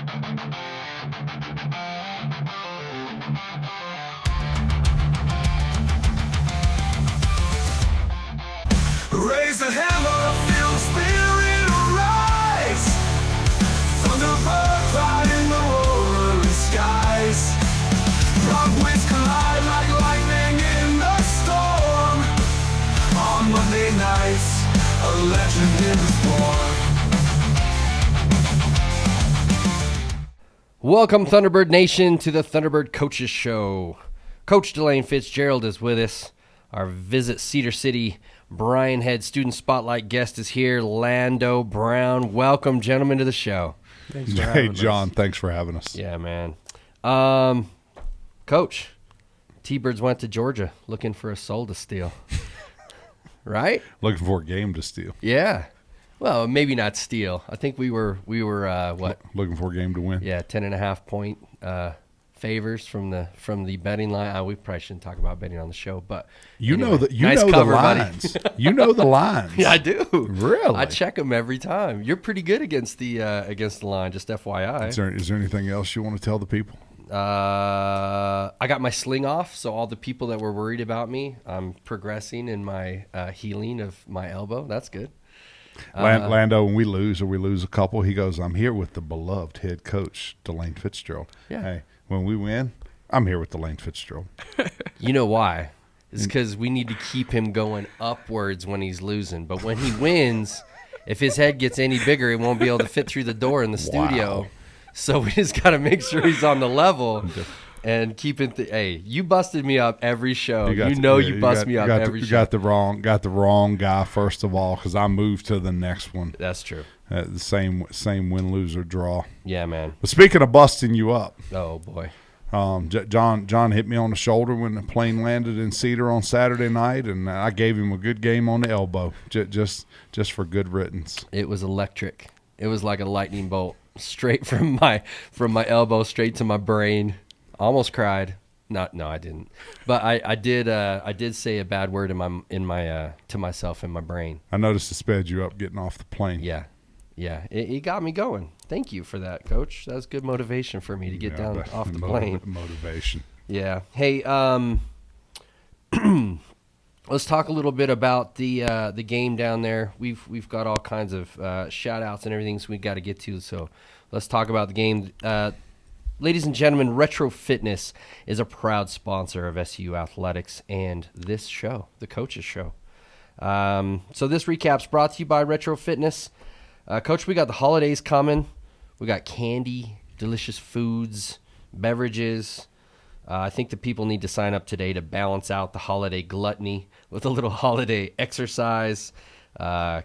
Raise the hammer, feel the spirit rise. Thunderbird fly in the roaring skies. Rock winds collide like lightning in the storm. On Monday nights, a legend is born. Welcome, Thunderbird Nation, to the Thunderbird Coaches Show. Coach Delane Fitzgerald is with us. Our Visit Cedar City Brian Head Student Spotlight guest is here, Lando Brown. Welcome, gentlemen, to the show. Thanks for having us. John, thanks for having us. Yeah, man. Coach, T-Birds went to Georgia looking for a soul to steal. Right? Looking for a game to steal. Yeah. Well, maybe not steal. I think we were what? Looking for a game to win. Yeah, 10.5 point favors from the betting line. We probably shouldn't talk about betting on the show, but you anyway, know nice the cover, lines. You know the lines. Yeah, I do. Really? I check them every time. You're pretty good against the line. Just FYI. Is there anything else you want to tell the people? I got my sling off, so all the people that were worried about me, I'm progressing in my healing of my elbow. That's good. Lando, when we lose a couple, he goes, "I'm here with the beloved head coach, Delane Fitzgerald." Yeah. Hey, when we win, I'm here with Delane Fitzgerald. You know why? It's because we need to keep him going upwards when he's losing. But when he wins, if his head gets any bigger, he won't be able to fit through the door in the studio. So we just got to make sure he's on the level and keep it. Hey, you busted me up every show. You bust me up every show. You got the wrong guy first of all, because I moved to the next one. That's true. The same win, lose, or draw. Yeah, man. But speaking of busting you up, oh boy, John hit me on the shoulder when the plane landed in Cedar on Saturday night, and I gave him a good game on the elbow, just for good riddance. It was electric. It was like a lightning bolt, straight from my elbow straight to my brain. Almost cried. No, I didn't. But I did say a bad word to myself in my brain. I noticed it sped you up getting off the plane. Yeah. It got me going. Thank you for that, Coach. That was good motivation for me to get down off the plane. Motivation. Yeah. Hey, let's talk a little bit about the game down there. We've got all kinds of shout outs and everything, so we got to get to. So let's talk about the game. Ladies and gentlemen, Retro Fitness is a proud sponsor of SU Athletics and this show, the Coaches Show. So this recap's brought to you by Retro Fitness. Coach, we got the holidays coming. We got candy, delicious foods, beverages. I think the people need to sign up today to balance out the holiday gluttony with a little holiday exercise.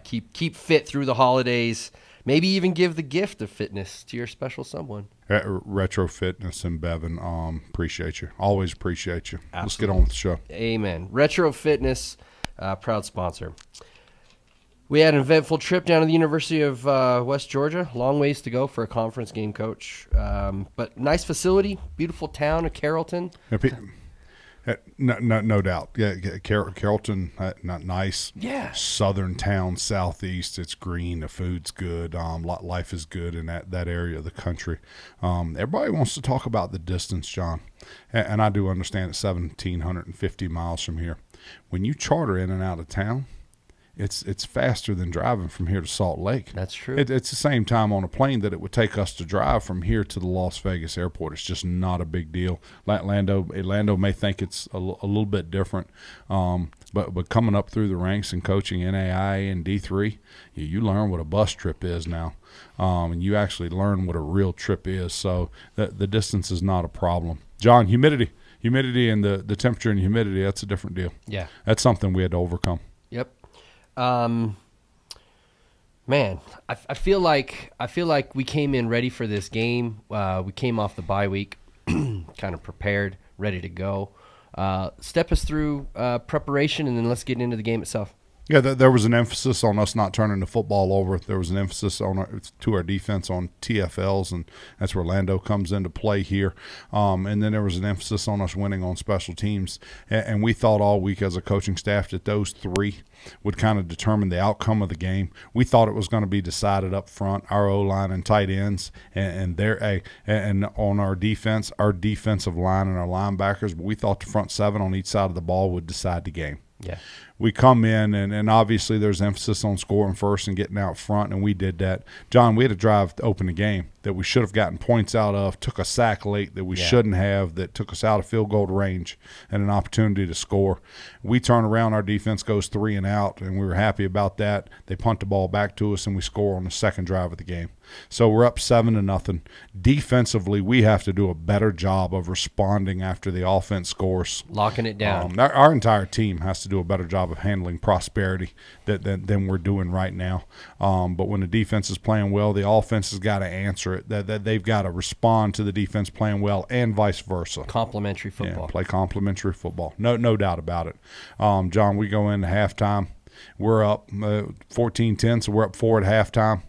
Keep fit through the holidays. Maybe even give the gift of fitness to your special someone. Retro Fitness and Bevan, appreciate you. Always appreciate you. Absolutely. Let's get on with the show. Amen. Retro Fitness, proud sponsor. We had an eventful trip down to the University of West Georgia. Long ways to go for a conference game, Coach. But nice facility, beautiful town of Carrollton. No doubt. Yeah, Carrollton, not nice. Yeah. Southern town, southeast. It's green. The food's good. Life is good in that area of the country. Everybody wants to talk about the distance, John, and I do understand it's 1,750 miles from here. When you charter in and out of town, it's faster than driving from here to Salt Lake. That's true. It's the same time on a plane that it would take us to drive from here to the Las Vegas airport. It's just not a big deal. Lando may think it's a little bit different, but coming up through the ranks and coaching NAI and D3, you learn what a bus trip is now, and you actually learn what a real trip is. So the distance is not a problem. John, humidity and the temperature and humidity, that's a different deal. Yeah. That's something we had to overcome. Yep. Man, I feel like we came in ready for this game. We came off the bye week, kind of prepared, ready to go. Step us through preparation, and then let's get into the game itself. Yeah, there was an emphasis on us not turning the football over. There was an emphasis to our defense on TFLs, and that's where Lando comes into play here. And then there was an emphasis on us winning on special teams. And we thought all week as a coaching staff that those three would kind of determine the outcome of the game. We thought it was going to be decided up front, our O-line and tight ends, and on our defense, our defensive line and our linebackers. But we thought the front seven on each side of the ball would decide the game. Yeah. We come in, and obviously there's emphasis on scoring first and getting out front, and we did that. John, we had a drive to open the game that we should have gotten points out of, took a sack late that we shouldn't have, that took us out of field goal range and an opportunity to score. We turn around, our defense goes 3 and out, and we were happy about that. They punt the ball back to us, and we score on the second drive of the game. So we're up 7-0. Defensively, we have to do a better job of responding after the offense scores. Locking it down. Our entire team has to do a better job of handling prosperity than we're doing right now. But when the defense is playing well, the offense has got to answer it. That they've got to respond to the defense playing well, and vice versa. Complementary football. Yeah, play complementary football. No doubt about it. John, we go into halftime. We're up 14-10, so we're up 4 at halftime.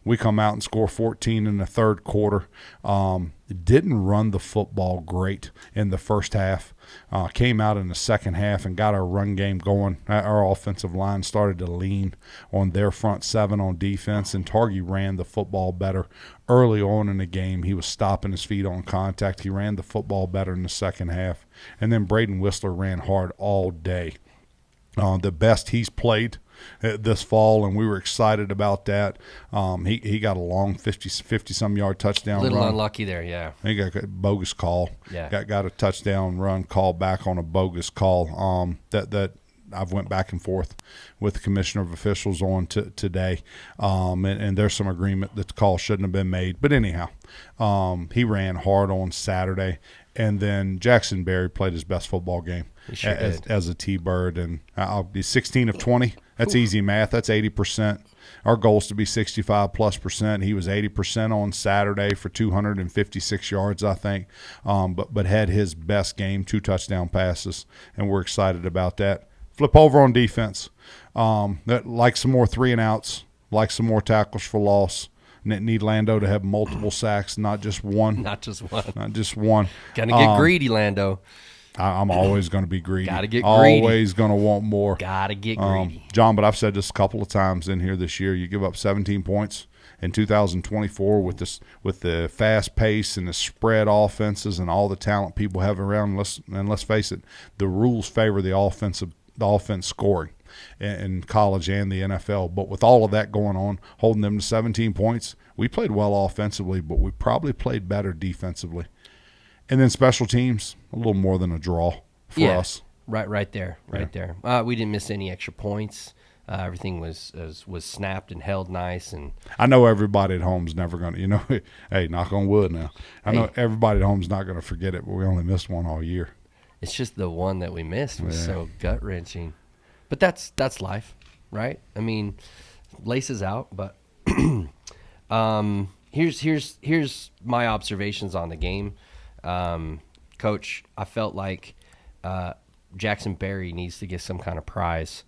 We come out and score 14 in the third quarter. Didn't run the football great in the first half. Came out in the second half and got our run game going. Our offensive line started to lean on their front seven on defense, and Targi ran the football better early on in the game. He was stopping his feet on contact. He ran the football better in the second half. And then Braden Whistler ran hard all day. The best he's played this fall, and we were excited about that. He got a long 50-some yard touchdown run. A little unlucky there, yeah. He got a bogus call. Yeah. Got a touchdown run called back on a bogus call that I've went back and forth with the commissioner of officials on today, and there's some agreement that the call shouldn't have been made. But anyhow, he ran hard on Saturday, and then Jackson Berry played his best football game as a T-Bird, and I'll be 16 of 20. That's easy math. That's 80%. Our goal is to be 65+%. He was 80% on Saturday for 256 yards, I think, but had his best game, 2 touchdown passes, and we're excited about that. Flip over on defense. Like some more 3 and outs, like some more tackles for loss. Need Lando to have multiple sacks, not just one. Not just one. Gonna get greedy, Lando. I'm always going to be greedy. Gotta get greedy. Always Always going to want more. Gotta get greedy. John, but I've said this a couple of times in here this year. You give up 17 points in 2024 with the fast pace and the spread offenses and all the talent people have around. Let's face it, the rules favor the offense scoring in college and the NFL. But with all of that going on, holding them to 17 points, we played well offensively, but we probably played better defensively. And then special teams, a little more than a draw for us. Right there. We didn't miss any extra points. Everything was snapped and held nice. And I know everybody at home's never going to, hey, knock on wood now. I know everybody at home's not going to forget it, but we only missed one all year. It's just the one that we missed was so gut-wrenching. But that's life, right? I mean, laces out, but here's my observations on the game. Coach, I felt like Jackson Berry needs to get some kind of prize.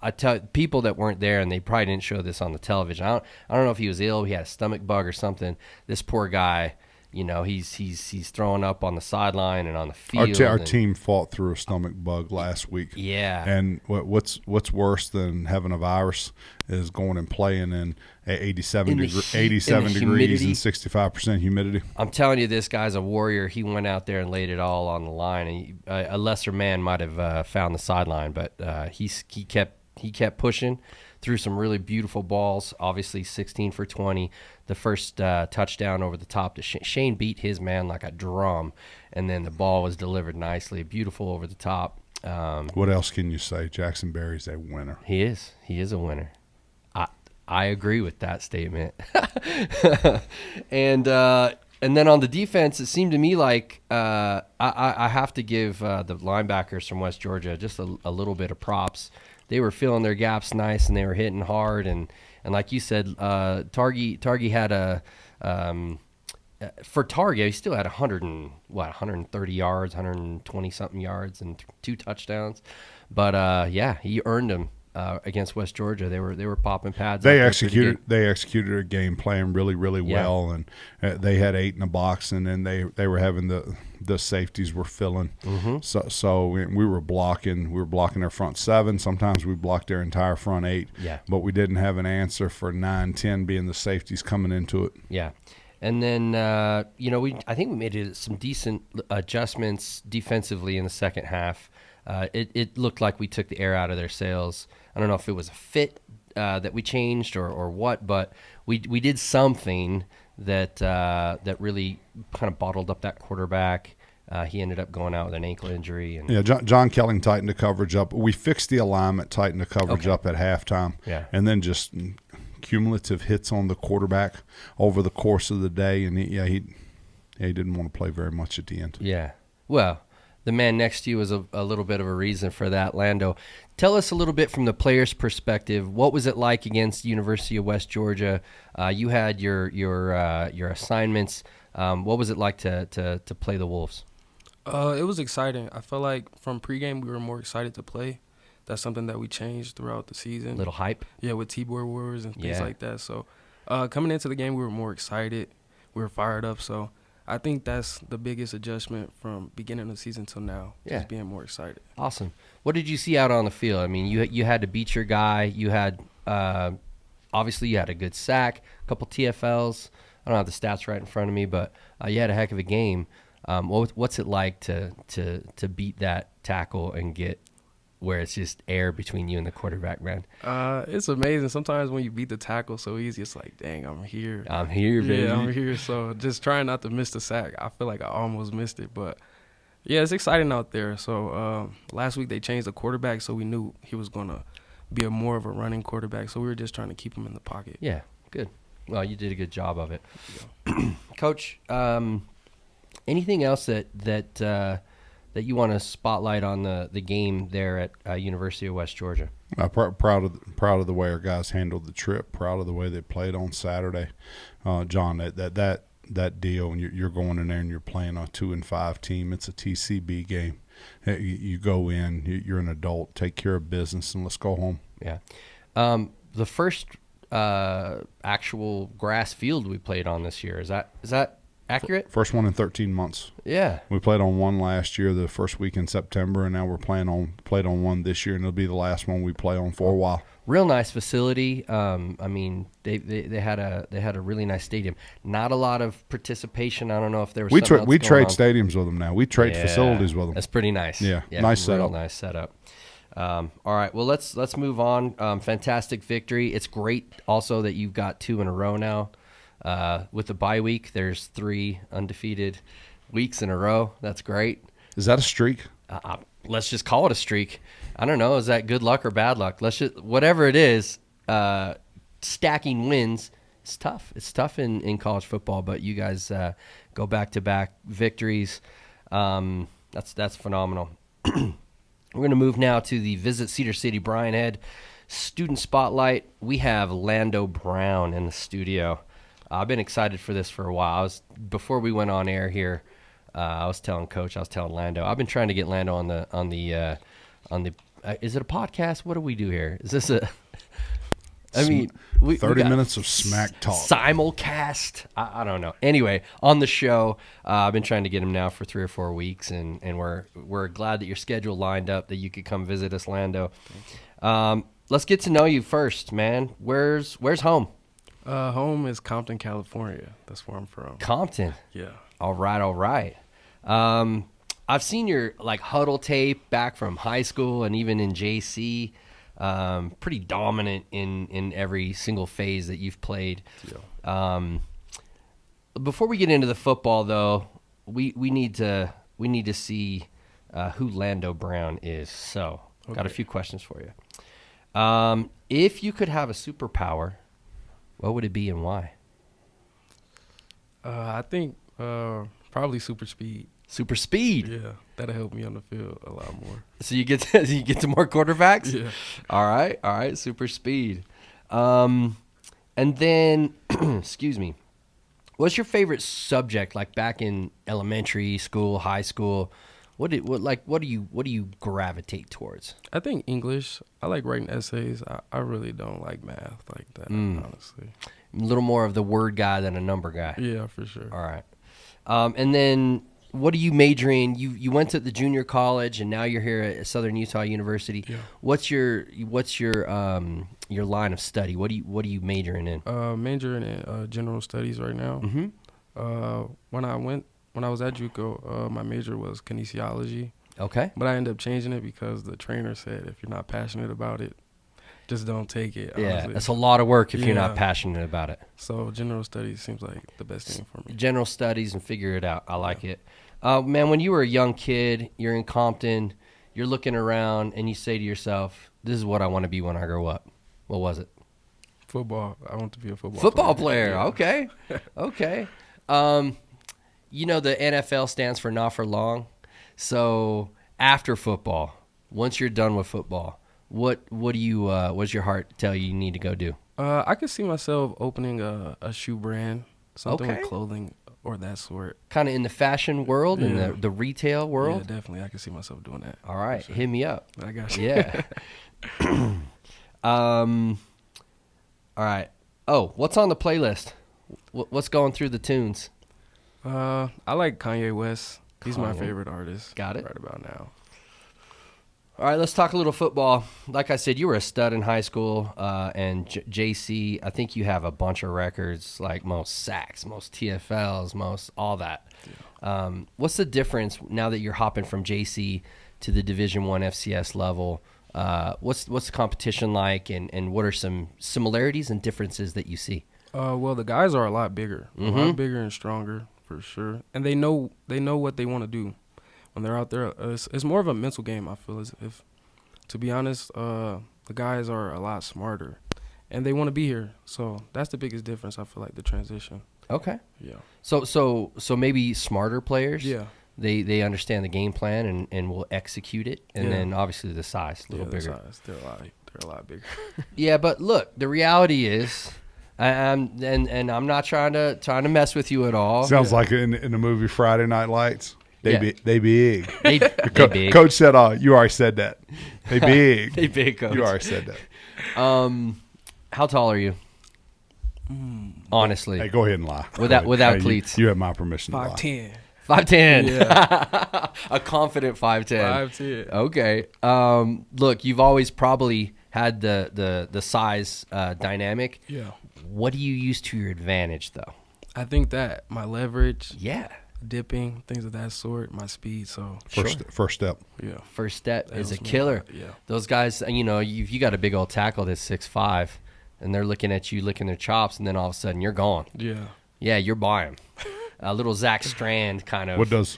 I tell people that weren't there, and they probably didn't show this on the television. I don't know if he was ill, he had a stomach bug or something. This poor guy, he's throwing up on the sideline and on the field. Our team fought through a stomach bug last week. Yeah. And what's worse than having a virus is going and playing in 87 degrees and 65% humidity. I'm telling you, this guy's a warrior. He went out there and laid it all on the line. And a lesser man might have found the sideline, but he kept pushing. Threw some really beautiful balls, obviously 16 for 20. The first touchdown over the top to Shane beat his man like a drum, and then the ball was delivered nicely, beautiful over the top. What else can you say? Jackson Berry's a winner. He is a winner. I agree with that statement. And then on the defense, it seemed to me like I have to give the linebackers from West Georgia just a little bit of props. They were filling their gaps nice, and they were hitting hard. And like you said, Targi had for target, he still had 130 yards, 120 something yards, and 2 touchdowns. But he earned them against West Georgia. They were popping pads. They executed a game plan really, really well, and they had 8 in the box, and then they were having the safeties were filling. So we were blocking their front 7. Sometimes we blocked their entire front 8. But we didn't have an answer for 9, 10 being the safeties coming into it. Yeah. And then, I think we made some decent adjustments defensively in the second half. It looked like we took the air out of their sails. I don't know if it was a fit that we changed or what, but we did something that really kind of bottled up that quarterback. He ended up going out with an ankle injury. And John Kelly tightened the coverage up. We fixed the alignment, tightened the coverage up at halftime, and then just cumulative hits on the quarterback over the course of the day, and he didn't want to play very much at the end. Yeah, well, the man next to you was a little bit of a reason for that. Lando, tell us a little bit from the player's perspective. What was it like against University of West Georgia? You had your assignments. What was it like to play the Wolves? It was exciting. I felt like from pregame we were more excited to play. That's something that we changed throughout the season. Little hype. Yeah, with T-Board Wars and things like that. So coming into the game, we were more excited. We were fired up. So I think that's the biggest adjustment from beginning of the season till now, just being more excited. Awesome. What did you see out on the field? I mean, you had to beat your guy. You had obviously you had a good sack, a couple TFLs. I don't have the stats right in front of me, but you had a heck of a game. What's it like to beat that tackle and get where it's just air between you and the quarterback, man? It's amazing. Sometimes when you beat the tackle so easy, it's like, dang, I'm here. I'm here, baby. Yeah, I'm here. So just trying not to miss the sack. I feel like I almost missed it. But, yeah, it's exciting out there. So last week they changed the quarterback, so we knew he was going to be more of a running quarterback. So we were just trying to keep him in the pocket. Yeah, good. Well, you did a good job of it. Yeah. Coach, anything else that you want to spotlight on the game there at University of West Georgia? Proud of the way our guys handled the trip. Proud of the way they played on Saturday, John. That deal, and you're going in there and you're playing a 2-5 team. It's a TCB game. You go in, you're an adult, take care of business, and let's go home. Yeah. The first actual grass field we played on this year, is that accurate? First one in 13 months. Yeah. We played on one last year, the first week in September, and now we're played on one this year, and it'll be the last one we play on for a while. Real nice facility. I mean, they had a really nice stadium. Not a lot of participation. I don't know if there was. We trade stadiums with them now. We trade facilities with them. That's pretty nice. Yeah, nice setup. Real nice setup. All right, well let's move on. Fantastic victory. It's great also that you've got 2 in a row now. With the bye week, there's 3 undefeated weeks in a row. That's great. Is that a streak? Let's just call it a streak. I don't know. Is that good luck or bad luck? Whatever it is, stacking wins is tough. It's tough in college football, but you guys go back-to-back victories. That's phenomenal. We're going to move now to the Visit Cedar City Brian Head Student Spotlight. We have Lando Brown in the studio. I've been excited for this for a while. Before we went on air here, I was telling Coach, I was telling Lando, I've been trying to get Lando on the is it a podcast? What do we do here? Is this a? I mean, 30 minutes of smack talk. Simulcast. I don't know. Anyway, on the show, I've been trying to get him now for 3 or 4 weeks, and we're glad that your schedule lined up that you could come visit us, Lando. Let's get to know you first, man. Where's home? Home is Compton, California. That's where I'm from. Compton. Yeah. All right. I've seen your huddle tape back from high school and even in JC. Pretty dominant in every single phase that you've played. Yeah. Before we get into the football, though, we need to see who Lando Brown is. So, got a few questions for you. If you could have a superpower, what would it be and why? I think probably super speed. Super speed. Yeah, that'll help me on the field a lot more. So you get to more quarterbacks? Yeah. All right, super speed. And then, excuse me, What's your favorite subject? Like back in elementary school, high school, what do you gravitate towards? I think English. I like writing essays. I really don't like math like that, honestly. A little more of the word guy than a number guy. Yeah, for sure. All right. And then what are you majoring? You went to the junior college and now you're here at Southern Utah University. Yeah. What's your line of study? What are you majoring in? Majoring in general studies right now. Mm-hmm. When I was at JUCO, my major was kinesiology. Okay. But I ended up changing it because the trainer said if you're not passionate about it, just don't take it. Yeah, honestly. that's a lot of work if you're not Yeah. passionate about it. So general studies seems like the best thing for me. General studies and figure it out. I like it. Man, when you were a young kid, you're in Compton, you're looking around, and you say to yourself, this is what I want to be when I grow up. What was it? Football. I want to be a Football player. Yeah. Okay. Okay. You know, the NFL stands for not for long. So after football, once you're done with football, what does your heart tell you need to go do? I could see myself opening a shoe brand, something Okay. with clothing or that sort. Kind of in the fashion world, in Yeah. the retail world? Yeah, definitely. I could see myself doing that. All right. For sure. Hit me up. I got you. Yeah. All right. Oh, what's on the playlist? What's going through the tunes? I like Kanye West. He's my Kanye. favorite artist. Got it. Right about now. All right, let's talk a little football. Like I said, you were a stud in high school, and JC, I think you have a bunch of records, like most sacks, most TFLs, most all that. Yeah. What's the difference now that you're hopping from JC to the Division I FCS level? What's the competition like, and what are some similarities and differences that you see? Well, the guys are a lot bigger, a Mm-hmm. lot bigger and stronger for sure, and they know what they want to do when they're out there. It's more of a mental game. I feel as if, to be honest, the guys are a lot smarter, and they want to be here. So that's the biggest difference. I feel like the transition. Okay. Yeah. So maybe smarter players. Yeah. They understand the game plan and will execute it, and Yeah. then obviously the size a little the bigger. size, they're a lot bigger. Yeah, but look, the reality is, I'm not trying to mess with you at all. Sounds like in the movie Friday Night Lights. They Yeah. they big. They big. Coach said, you already said that. They big. They big, Coach. You already said that. How tall are you? Honestly, Hey, go ahead and lie. Without Go ahead. Hey, cleats. You have my permission to lie. 5'10". 5'10". Yeah. A confident 5'10". 5'10". Okay. Look, you've always probably had the size dynamic. Yeah. What do you use to your advantage, though? I think that my leverage, Yeah. dipping, things of that sort, my speed. So First step. yeah. First step That is a helps me a killer. lot, yeah. Those guys, you got a big old tackle that's 6'5", and they're looking at you, licking their chops, and then all of a sudden you're gone. Yeah. Yeah, you're by him. A little Zach Strand kind of. What does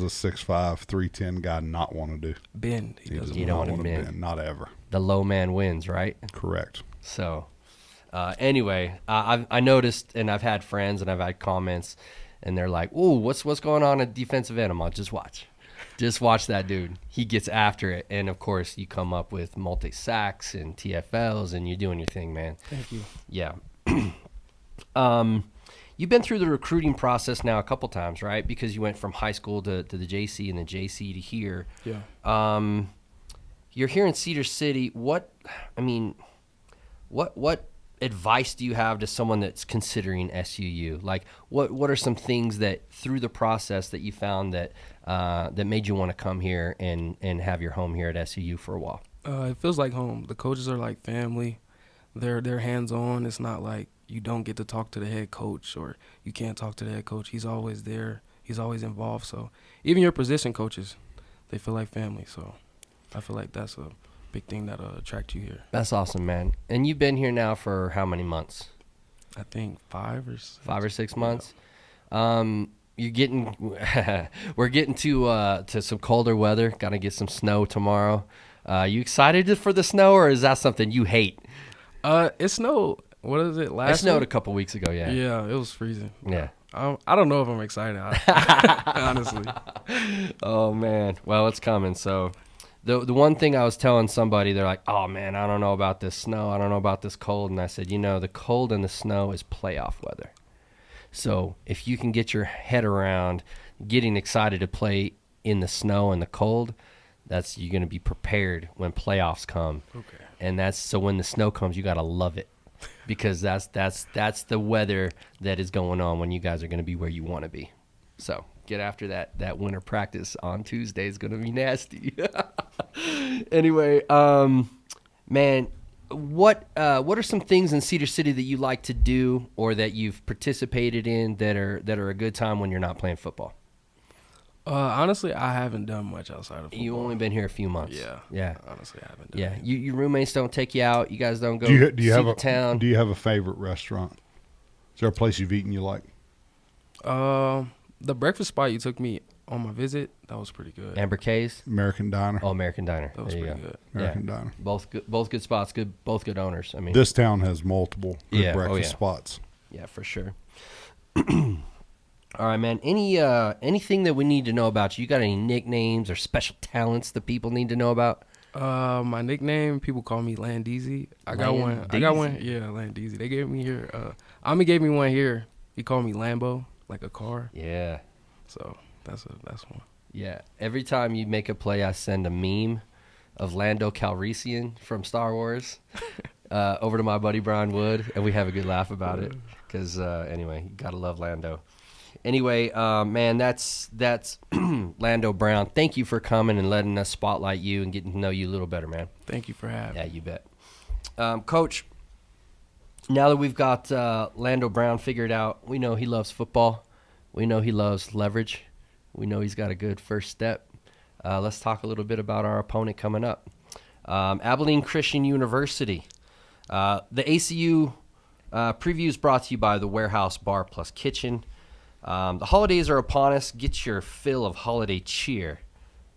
a 6'5", 310 guy not want to do? Bend. He doesn't You don't not wanna wanna bend. Not ever. The low man wins, right? Correct. So, anyway, I noticed, and I've had friends and I've had comments, and they're like, "Ooh, what's going on at defensive end?" I'm like, just watch that dude. He gets after it, and of course, you come up with multi sacks and TFLs, and you're doing your thing, man. Thank you. Yeah. You've been through the recruiting process now a couple times, right? Because you went from high school to the JC and the JC to here. Yeah. You're here in Cedar City. What advice do you have to someone that's considering SUU? Like, what are some things that through the process that you found that that made you want to come here and have your home here at SUU for a while? It feels like home. The coaches are like family. They're hands-on. It's not like you don't get to talk to the head coach or you can't talk to the head coach. He's always there. He's always involved. So even your position coaches, they feel like family. So I feel like that's a big thing that'll attract you here. That's awesome, man. And you've been here now for how many months? I think 5 or 6. 5 or 6 months. You're getting we're getting to some colder weather. Gotta get some snow tomorrow. You excited for the snow, or is that something you hate? It snowed. What is it? It snowed a couple weeks ago. Yeah. Yeah, it was freezing. Yeah. I don't know if I'm excited, honestly. Oh man. Well, it's coming. So the one thing I was telling somebody, they're like, "Oh man, I don't know about this snow. I don't know about this cold." And I said, the cold and the snow is playoff weather. So if you can get your head around getting excited to play in the snow and the cold, you're going to be prepared when playoffs come. Okay. And so when the snow comes, you got to love it, because that's the weather that is going on when you guys are going to be where you want to be. So get after that winter practice on Tuesday is going to be nasty. Anyway, man, what are some things in Cedar City that you like to do or that you've participated in that are a good time when you're not playing football? Honestly, I haven't done much outside of football. You've only been here a few months. Yeah. Honestly, I haven't done Yeah. anything. Your roommates don't take you out. You guys don't go Do you see have the town. Do you have a favorite restaurant? Is there a place you've eaten you like? The breakfast spot you took me on my visit, that was pretty good. Amber K's? American Diner. Oh, American Diner. That was There you pretty go. good. American Diner. Both good spots. Both good owners. I mean, This town has multiple good Yeah, oh, breakfast yeah. spots. yeah, for sure. All right, man. Anything that we need to know about you? You got any nicknames or special talents that people need to know about? My nickname, people call me Landeezy. I got one. Yeah, Landeezy. They gave me here. Ami gave me one here. He called me Lambo, like a car. Yeah. So that's one. Yeah. Every time you make a play, I send a meme of Lando Calrissian from Star Wars over to my buddy Brian Wood, and we have a good laugh about it. Because anyway, you gotta love Lando. Anyway, man, that's Lando Brown. Thank you for coming and letting us spotlight you and getting to know you a little better, man. Thank you for having Yeah, me. you bet. Coach, now that we've got Lando Brown figured out, we know he loves football. We know he loves leverage. We know he's got a good first step. Let's talk a little bit about our opponent coming up. Abilene Christian University. The ACU preview is brought to you by the Warehouse Bar Plus Kitchen. The holidays are upon us. Get your fill of holiday cheer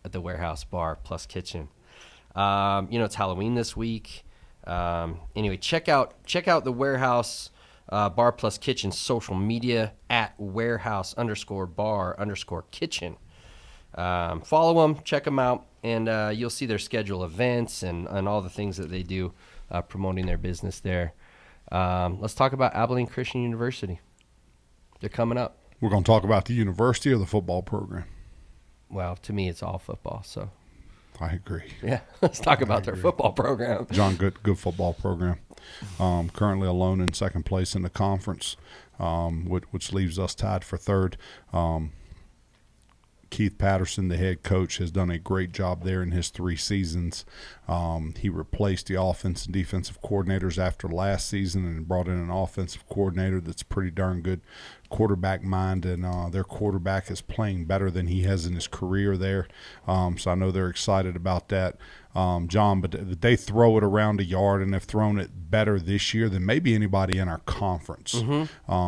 at the Warehouse Bar Plus Kitchen. It's Halloween this week. Anyway, check out the Warehouse Bar Plus Kitchen social media at warehouse_bar_kitchen. Follow them, check them out, and you'll see their schedule events and all the things that they do promoting their business there. Let's talk about Abilene Christian University. They're coming up. We're going to talk about the university or the football program. Well, to me, it's all football. So, I agree. yeah, let's talk about their football program. John, good football program. Currently alone in second place in the conference, which leaves us tied for third. Keith Patterson, the head coach, has done a great job there in his 3 seasons. He replaced the offense and defensive coordinators after last season and brought in an offensive coordinator that's pretty darn good quarterback mind, and their quarterback is playing better than he has in his career there. So I know they're excited about that. John, but they throw it around a yard and have thrown it better this year than maybe anybody in our conference.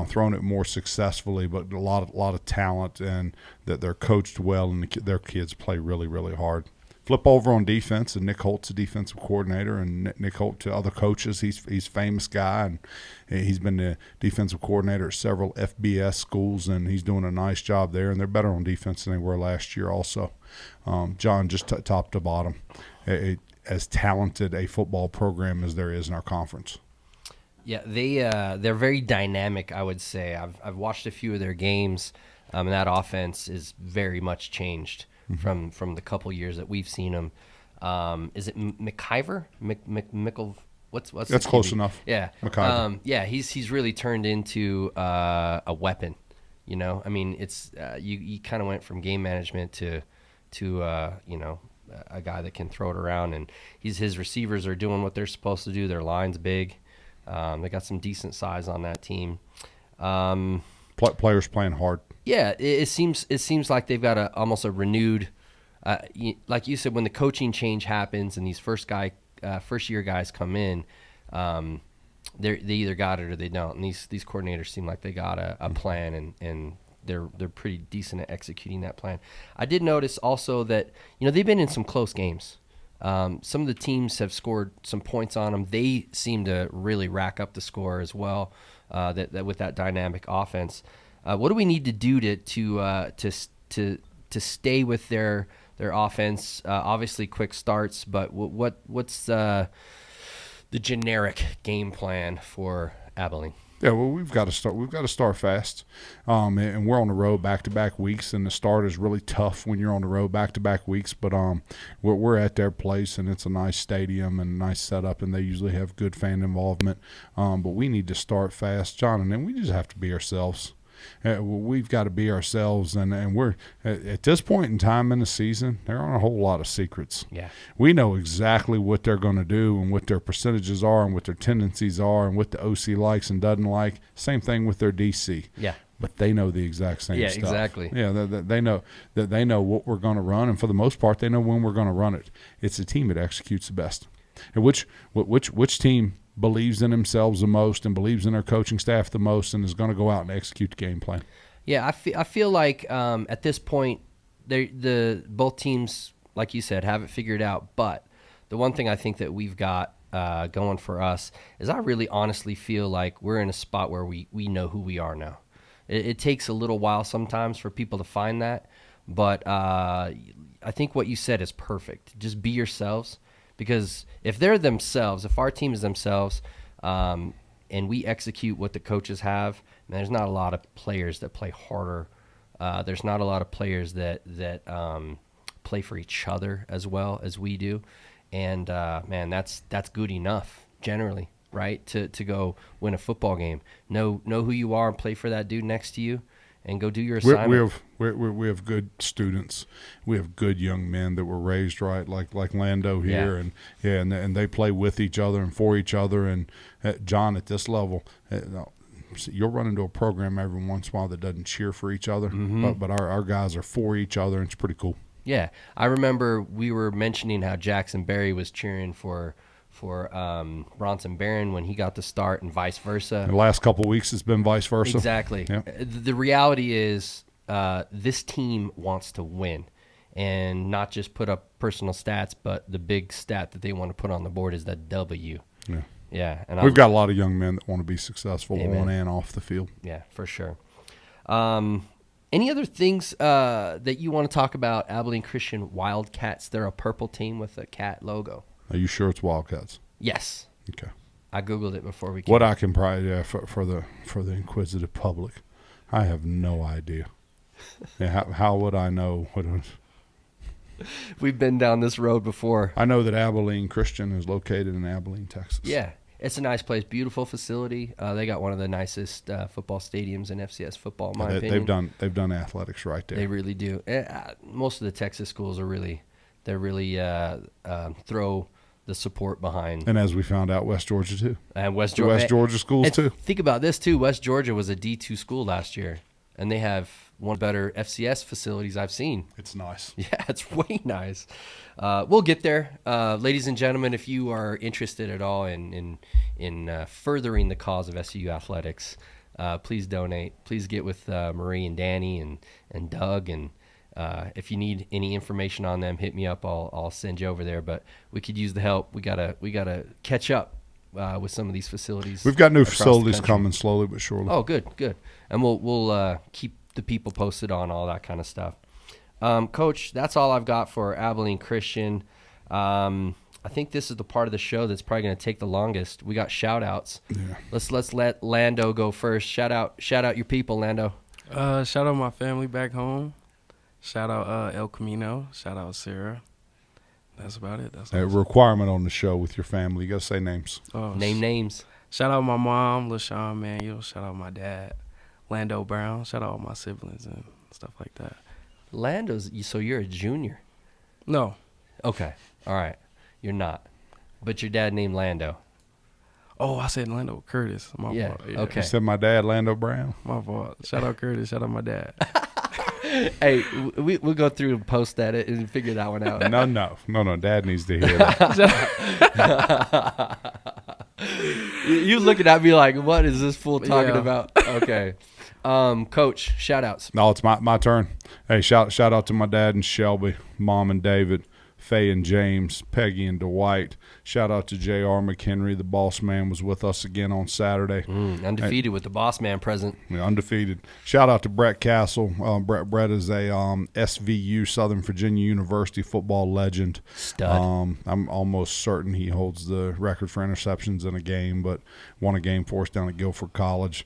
Thrown it more successfully, but a lot of talent, and that they're coached well, and their kids play really, really hard. Flip over on defense, and Nick Holt's a defensive coordinator, and Nick Holt to other coaches. He's a famous guy, and he's been the defensive coordinator at several FBS schools, and he's doing a nice job there, and they're better on defense than they were last year also. John, just top to bottom, as talented a football program as there is in our conference. Yeah, they're very dynamic, I would say. I've watched a few of their games, and that offense is very much changed from the couple years that we've seen them. Is it McIver? Mickle? What's That's close enough. Yeah, McIver. yeah, he's really turned into a weapon. You know, I mean, it's you kind of went from game management to a guy that can throw it around, and his receivers are doing what they're supposed to do. Their line's big. They got some decent size on that team. Players playing hard. Yeah, it seems like they've got almost a renewed, like you said, when the coaching change happens and these first year guys come in, they either got it or they don't. And these coordinators seem like they got a plan, and they're pretty decent at executing that plan. I did notice also that they've been in some close games. Some of the teams have scored some points on them. They seem to really rack up the score as well. That with that dynamic offense. What do we need to do to stay with their offense? Obviously, quick starts, but what's the generic game plan for Abilene? Yeah, well, we've got to start. We've got to start fast, and we're on the road back-to-back weeks, and the start is really tough when you're on the road back-to-back weeks. But we're at their place, and it's a nice stadium and a nice setup, and they usually have good fan involvement. But we need to start fast, John, and then we just have to be ourselves. We've got to be ourselves, and we're at this point in time in the season, there aren't a whole lot of secrets. Yeah. We know exactly what they're going to do and what their percentages are and what their tendencies are and what the OC likes and doesn't like. Same thing with their DC. Yeah. But they know the exact same Yeah, stuff. exactly. Yeah, they know that they know what we're going to run, and for the most part, they know when we're going to run it. It's the team that executes the best. And which team believes in themselves the most and believes in their coaching staff the most and is going to go out and execute the game plan? Yeah, I feel like at this point, both teams, like you said, have it figured out. But the one thing I think that we've got going for us is I really honestly feel like we're in a spot where we know who we are now. It takes a little while sometimes for people to find that, but I think what you said is perfect. Just be yourselves. Because if they're themselves, if our team is themselves, and we execute what the coaches have, there's not a lot of players that play harder. There's not a lot of players that play for each other as well as we do. And, man, that's good enough generally, right, to go win a football game. Know who you are and play for that dude next to you. And go do your assignment. We have good students. We have good young men that were raised right, like Lando here, and they play with each other and for each other. And John, at this level, you'll run into a program every once in a while that doesn't cheer for each other, but our guys are for each other, and it's pretty cool. Yeah, I remember we were mentioning how Jackson Berry was cheering for Bronson Barron when he got the start and vice versa. The last couple of weeks it's been vice versa. Exactly. Yep. The reality is this team wants to win and not just put up personal stats, but the big stat that they want to put on the board is that W. Yeah. Yeah. And we've got a lot of young men that want to be successful Amen. On and off the field. Yeah, for sure. Any other things that you want to talk about Abilene Christian Wildcats? They're a purple team with a cat logo. Are you sure it's Wildcats? Yes. Okay. I Googled it before we came. What I can probably for the inquisitive public, I have no idea. Yeah, how would I know what it was? We've been down this road before. I know that Abilene Christian is located in Abilene, Texas. Yeah. It's a nice place, beautiful facility. They got one of the nicest football stadiums in FCS football, in my opinion. They've done athletics right there. They really do. Most of the Texas schools are really throw the support behind. And as we found out, West Georgia too. And West Georgia schools too. Think about this too. West Georgia was a D2 school last year, and they have one of the better FCS facilities I've seen. It's nice. Yeah, it's way nice. We'll get there, ladies and gentlemen. If you are interested at all in furthering the cause of SU athletics, please donate. Please get with Marie and Danny and Doug, and if you need any information on them, hit me up. I'll send you over there. But we could use the help. We gotta catch up with some of these facilities. We've got new facilities coming slowly but surely. Oh, good, and we'll keep the people posted on all that kind of stuff. Coach, that's all I've got for Abilene Christian. I think this is the part of the show that's probably going to take the longest. We got shout outs. Yeah. Let's let Lando go first. Shout out your people, Lando. Shout out my family back home. Shout out El Camino. Shout out Sarah. That's about it. That's a requirement on the show with your family. You got to say names. Name names. Shout out my mom, LaShawn Manuel. Shout out my dad, Lando Brown. Shout out all my siblings and stuff like that. So you're a junior? No. Okay. All right. You're not. But your dad named Lando. Oh, I said Lando Curtis. My fault. Yeah. Okay. You said my dad, Lando Brown. My fault. Shout out Curtis. Shout out my dad. Hey, we'll go through and post that and figure that one out. No. Dad needs to hear that. You looking at me like, what is this fool talking about? Okay. Coach, shout outs. No, it's my turn. Hey, shout out to my dad and Shelby, mom and David, Faye and James, Peggy and Dwight. Shout out to J.R. McHenry. The boss man was with us again on Saturday. Undefeated with the boss man present. Yeah, undefeated. Shout out to Brett Castle. Brett is a SVU, Southern Virginia University football legend. Stud. I'm almost certain he holds the record for interceptions in a game, but won a game for us down at Guilford College.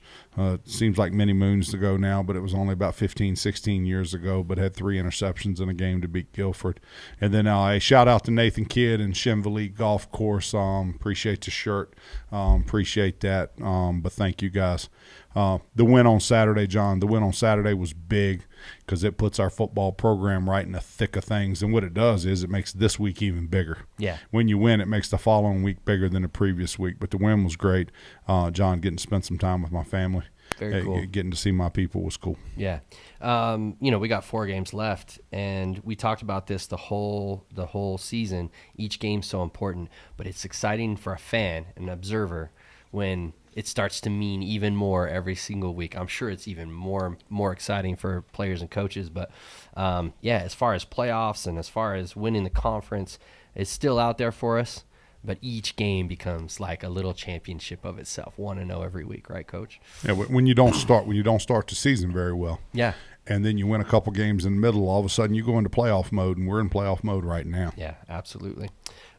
Seems like many moons ago now, but it was only about 15, 16 years ago, but had 3 interceptions in a game to beat Guilford. And then a shout out to Nathan Kidd and Shinville Golf Course. Appreciate the shirt. Appreciate that. But thank you guys. The win on Saturday, John, was big because it puts our football program right in the thick of things. And what it does is it makes this week even bigger. Yeah. When you win, it makes the following week bigger than the previous week. But the win was great. John, getting to spend some time with my family. Very cool. Getting to see my people was cool. Yeah. We got 4 games left, and we talked about this the whole season. Each game's so important, but it's exciting for a fan, an observer, when it starts to mean even more every single week. I'm sure it's even more exciting for players and coaches, but as far as playoffs and as far as winning the conference, it's still out there for us. But each game becomes like a little championship of itself. 1-0 every week, right, Coach? Yeah, when you don't start the season very well. Yeah. And then you win a couple games in the middle, all of a sudden you go into playoff mode, and we're in playoff mode right now. Yeah, absolutely.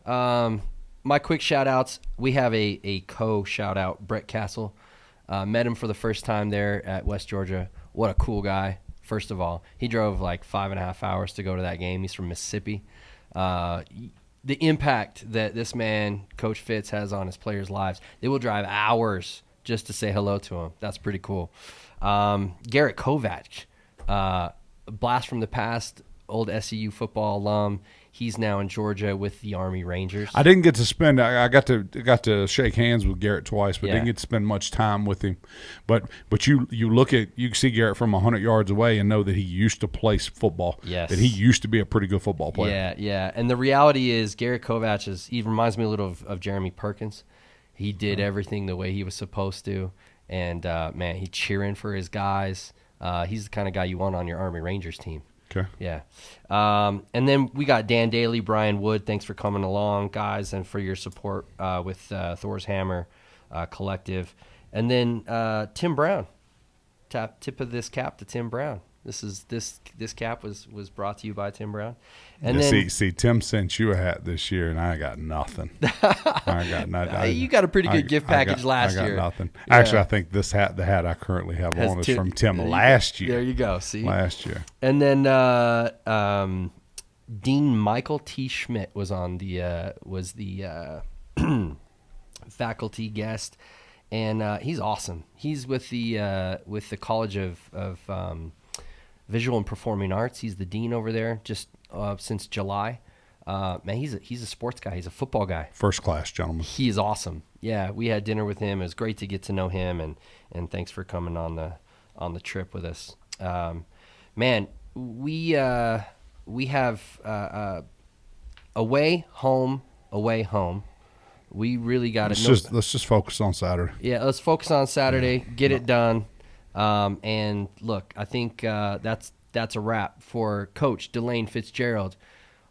My quick shout-outs, we have a co-shout-out, Brett Castle. Met him for the first time there at West Georgia. What a cool guy, first of all. He drove like 5.5 hours to go to that game. He's from Mississippi. The impact that this man, Coach Fitz, has on his players' lives, they will drive hours just to say hello to him. That's pretty cool. Garrett Kovac, blast from the past, old SEU football alum. He's now in Georgia with the Army Rangers. I didn't get to spend. I got to shake hands with Garrett twice, but didn't get to spend much time with him. But you can see Garrett from 100 yards away and know that he used to play football. Yes, that he used to be a pretty good football player. Yeah. And the reality is, Garrett Kovac he reminds me a little of Jeremy Perkins. He did everything the way he was supposed to, and man, he cheering for his guys. He's the kind of guy you want on your Army Rangers team. Okay. Yeah. And then we got Dan Daly, Brian Wood. Thanks for coming along, guys, and for your support with Thor's Hammer Collective. And then Tim Brown. Tip of this cap to Tim Brown. This cap was brought to you by Tim Brown. And then see, Tim sent you a hat this year, and I got nothing. I got nothing. You got a pretty good gift package last year. I got nothing. Yeah. Actually, I think the hat I currently have on is from Tim last year. There you go. See, last year. And then Dean Michael T. Schmidt was on the faculty guest. And he's awesome. He's with the College of Visual and Performing Arts. He's the dean over there just since July. Man, he's a sports guy. He's a football guy. First class, gentlemen. He is awesome. Yeah, we had dinner with him. It was great to get to know him, and thanks for coming on the trip with us. Man, we have away home. We really got it. Let's just focus on Saturday. Yeah, let's focus on Saturday. Get it done. And look, I think that's a wrap for Coach Delane Fitzgerald,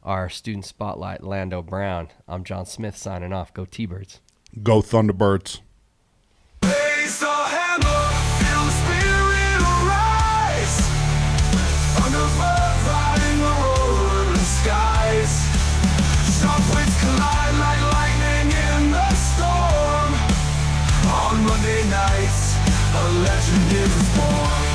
our student spotlight, Lando Brown. I'm Jon Smith signing off. Go T-Birds. Go Thunderbirds. Raise the hammer, feel the spirit arise. Thunderbird riding the roaring skies. Sharp winds collide like lightning in the storm. On Monday nights, a legend is born.